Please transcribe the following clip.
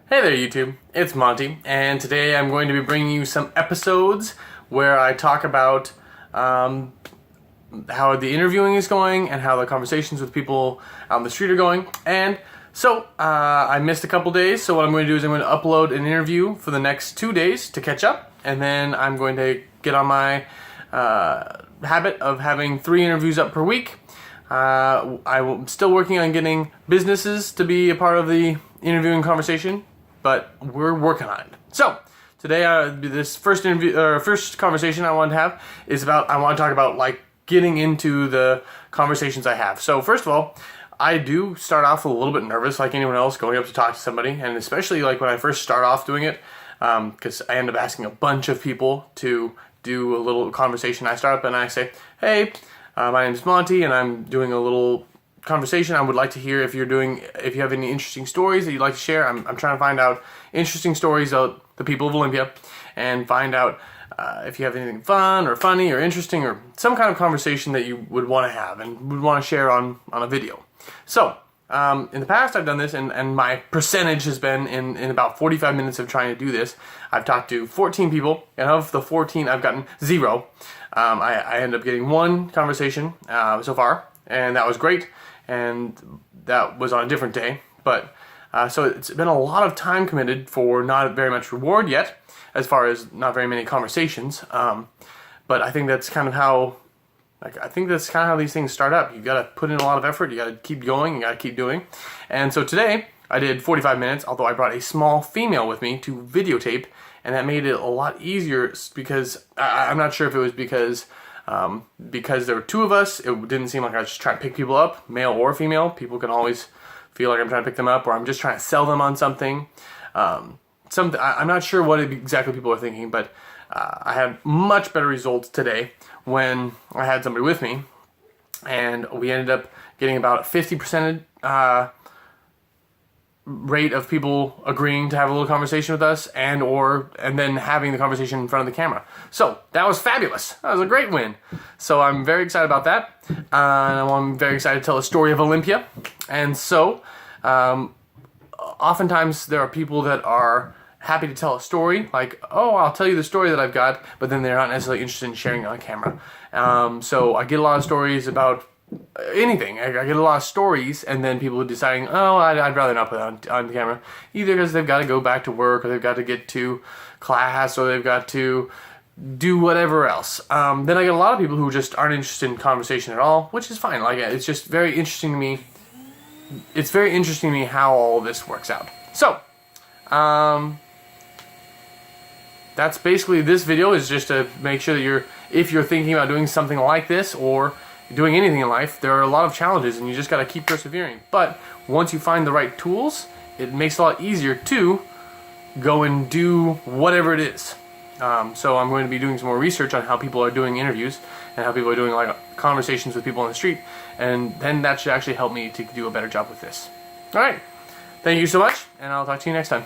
Hey there YouTube, it's Monty, and today I'm going to be bringing you some episodes where I talk about how the interviewing is going and how the conversations with people out on the street are going. And so I missed a couple days, so what I'm going to do is I'm going to upload an interview for the next 2 days to catch up, and then I'm going to get on my habit of having 3 interviews up per week. I'm still working on getting businesses to be a part of the interviewing conversation, but we're working on it. So today, this first conversation I want to have is about, I want to talk about like getting into the conversations I have. So first of all, I do start off a little bit nervous, like anyone else, going up to talk to somebody, and especially like when I first start off doing it, because I end up asking a bunch of people to do a little conversation. I start up and I say, "Hey, my name is Monty, and I'm doing a little conversation. I would like to hear if you have any interesting stories that you'd like to share. I'm trying to find out interesting stories of the people of Olympia, and find out if you have anything fun or funny or interesting or some kind of conversation that you would want to have and would want to share on a video." So in the past I've done this, and my percentage has been in about 45 minutes of trying to do this, I've talked to 14 people, and of the 14 I've gotten 0. I ended up getting 1 conversation so far, and that was great, and that was on a different day. But so it's been a lot of time committed for not very much reward yet, as far as not very many conversations. But I think that's kind of how, these things start up. You gotta put in a lot of effort, you gotta keep going, you gotta keep doing. And so today I did 45 minutes, although I brought a small female with me to videotape, and that made it a lot easier because I'm not sure if it was because there were 2 of us. It didn't seem like I was just trying to pick people up, male or female. People can always feel like I'm trying to pick them up, or I'm just trying to sell them on something. I'm not sure what exactly people are thinking, but I had much better results today when I had somebody with me, and we ended up getting about 50% rate of people agreeing to have a little conversation with us, and then having the conversation in front of the camera. So that was fabulous. That was a great win. So I'm very excited about that. I'm very excited to tell the story of Olympia. And so oftentimes there are people that are happy to tell a story, like, "Oh, I'll tell you the story that I've got," but then they're not necessarily interested in sharing it on camera. So I get a lot of stories about anything. I get a lot of stories, and then people deciding, "Oh, I'd rather not put it on the camera," either because they've got to go back to work, or they've got to get to class, or they've got to do whatever else. Then I get a lot of people who just aren't interested in conversation at all, which is fine. Like, it's just very interesting to me. It's very interesting to me how all this works out. So, that's basically this video, is just to make sure that if you're thinking about doing something like this, or doing anything in life, there are a lot of challenges, and you just got to keep persevering. But once you find the right tools, it makes it a lot easier to go and do whatever it is. So I'm going to be doing some more research on how people are doing interviews, and how people are doing like conversations with people on the street, and then that should actually help me to do a better job with this. Alright, thank you so much, and I'll talk to you next time.